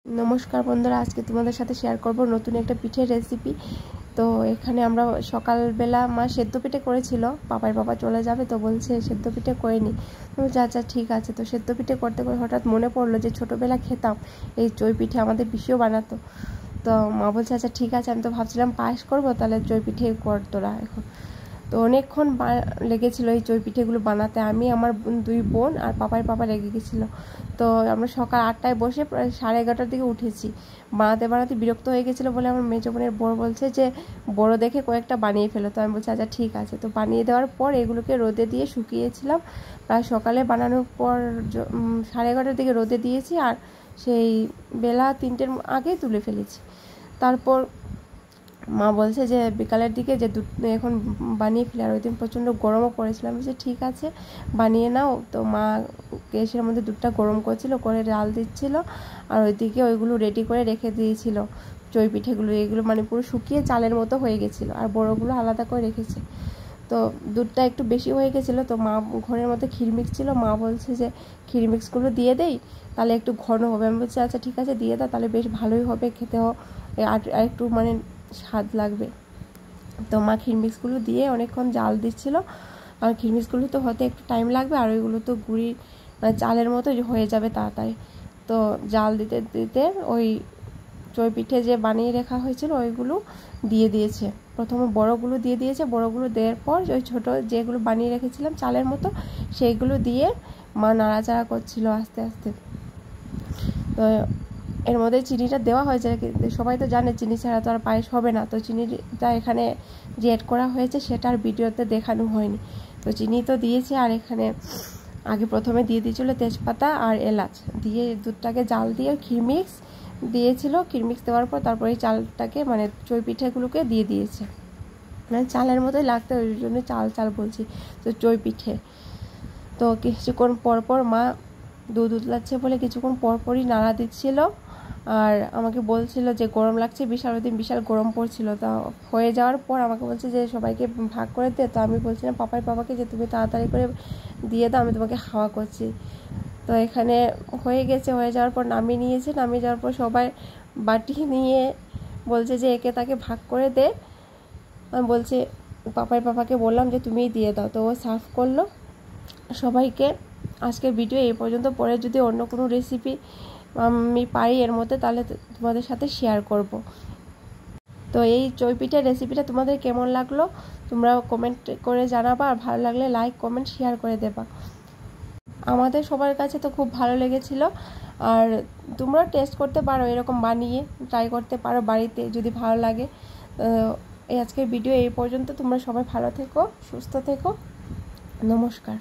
नमस्कार बंधुरा आज के तुम्हारे साथे शेयर करब नतून एक पिठेर रेसिपि। तो एखाने आमरा सकाल बेला मा सेদ্ধ पिठे करेछिलो, पापार बाबा चले जाबे तो बोलछे सेদ্ধ पिठे करे नि। अच्छा ठीक आछे। तो सेদ্ধ पिठे करते करते हठाৎ मने पड़लो जे छोटोबेला खेताम এই चई पिठे आमादेर पिसिও बानातो। तो मा बोलछे अच्छा ठीक आछे, आमि तो भाबछिलाम पायेस करबो, ताहले चई पिठे कर तोरा एखन। तो अनेकक्षण लेगेछिलो এই चई पिठेगुलो बानाते। आमि आमार दुई बोन और पापार पापा রেগে গেছিলো। तो আমরা সকাল ৮টায় বসে প্রায় 11:30টার দিকে উঠেছি। বানাতে বানাতে বিরক্ত হয়ে গেছিলো বলে আমার মেজো বোনের বড় বলছে যে বড় দেখে কয়েকটা বানিয়ে ফেলো। তো আমি বলছি আচ্ছা ঠিক আছে। তো বানিয়ে দেওয়ার পর এগুলোকে রোদে দিয়ে শুকিয়েছিলাম। প্রায় সকালে বানানোর পর 11:30টার দিকে রোদে দিয়েছি আর সেই বেলা 3টের আগেই তুলে ফেলেছি। তারপর মা বলছে যে বিকালের দিকে যে দুধ এখন বানিয়ে ফেলে, আর ওই দিন প্রচণ্ড গরমও পড়েছিলাম। বলছে ঠিক আছে বানিয়ে নাও। তো মা গ্যাসের মধ্যে দুধটা গরম করছিল, করে জাল দিচ্ছিল আর ওইদিকে ওইগুলো রেডি করে রেখে দিয়েছিল চই পিঠেগুলো। এগুলো মানে পুরো শুকিয়ে চালের মতো হয়ে গেছিলো আর বড়োগুলো আলাদা করে রেখেছে। তো দুধটা একটু বেশি হয়ে গেছিলো। তো মা ঘরের মধ্যে ক্ষীর মিক্স ছিল, মা বলছে যে ক্ষীর মিক্সগুলো দিয়ে দেই তাহলে একটু ঘন হবে। আমি বলছি আচ্ছা ঠিক আছে দিয়ে দাও, তাহলে বেশ ভালোই হবে খেতেও, আর একটু মানে স্বাদ লাগবে। তো মা ক্ষীর মিক্সগুলো দিয়ে অনেকক্ষণ জাল দিচ্ছিল। আর ক্ষীর মিক্সগুলো তো হতে একটু টাইম লাগবে, আর ওইগুলো তো গুঁড়ি মানে চালের মতো হয়ে যাবে তাড়াতাড়ি। তো জাল দিতে দিতে ওই চই পিঠে যে বানিয়ে রাখা হয়েছিল ওইগুলো দিয়ে দিয়েছে। প্রথমে বড়গুলো দিয়ে দিয়েছে, বড়গুলো দেওয়ার পর ওই ছোটো যেগুলো বানিয়ে রেখেছিলাম চালের মতো সেইগুলো দিয়ে মা নাড়াচাড়া করছিল আস্তে আস্তে। তো এর মধ্যে চিনিটা দেওয়া হয়েছে, সবাই তো জানে চিনি ছাড়া তো আর পায়েস হবে না। তো চিনিটা এখানে যে অ্যাড করা হয়েছে সেটা আর ভিডিওতে দেখানো হয়নি। তো চিনি তো দিয়েছে, আর এখানে আগে প্রথমে দিয়ে দিয়েছিল তেজপাতা আর এলাচ দিয়ে দুধটাকে জাল দিয়ে ক্ষীর মিক্স দিয়েছিল। ক্ষীর মিক্স দেওয়ার পর তারপরে এই চালটাকে মানে চই পিঠেগুলোকে দিয়ে দিয়েছে। মানে চালের মতোই লাগতে, ওই জন্য চাল চাল বলছি। তো চই পিঠে তো কিছুক্ষণ পরপর মা দুধ উতলাচ্ছে বলে কিছুক্ষণ পরপরই নাড়া দিচ্ছিল আর আমাকে বলছিল যে গরম লাগছে বিশাল, ওই দিন বিশাল গরম পড়ছিল। তা হয়ে যাওয়ার পর আমাকে বলছে যে সবাইকে ভাগ করে দে। তো আমি বলছিলাম পাপাকে যে তুমি তাড়াতাড়ি করে দিয়ে দাও, আমি তোমাকে হাওয়া করছি। তো এখানে হয়ে গেছে, হয়ে যাওয়ার পর নামিয়ে নিয়েছে। নামিয়ে যাওয়ার পর সবাই বাটি নিয়ে বলছে যে একে তাকে ভাগ করে দে। আমি বলছি পাপাকে বললাম যে তুমিই দিয়ে দাও। তো ও সার্ভ করলো সবাইকে। আজকের ভিডিও এই পর্যন্ত, পরে যদি অন্য কোনো রেসিপি আমি পারি এর মধ্যে তাহলে তোমাদের সাথে শেয়ার করব। তো এই চই পিঠের রেসিপিটা তোমাদের কেমন লাগলো তোমরা কমেন্ট করে জানাবা, আর ভালো লাগলে লাইক কমেন্ট শেয়ার করে দেবা। আমাদের সবার কাছে তো খুব ভালো লেগেছিল, আর তোমরা টেস্ট করতে পারো, এরকম বানিয়ে ট্রাই করতে পারো বাড়িতে যদি ভালো লাগে। এই আজকের ভিডিও এই পর্যন্ত। তোমরা সবাই ভালো থেকো, সুস্থ থেকো, নমস্কার।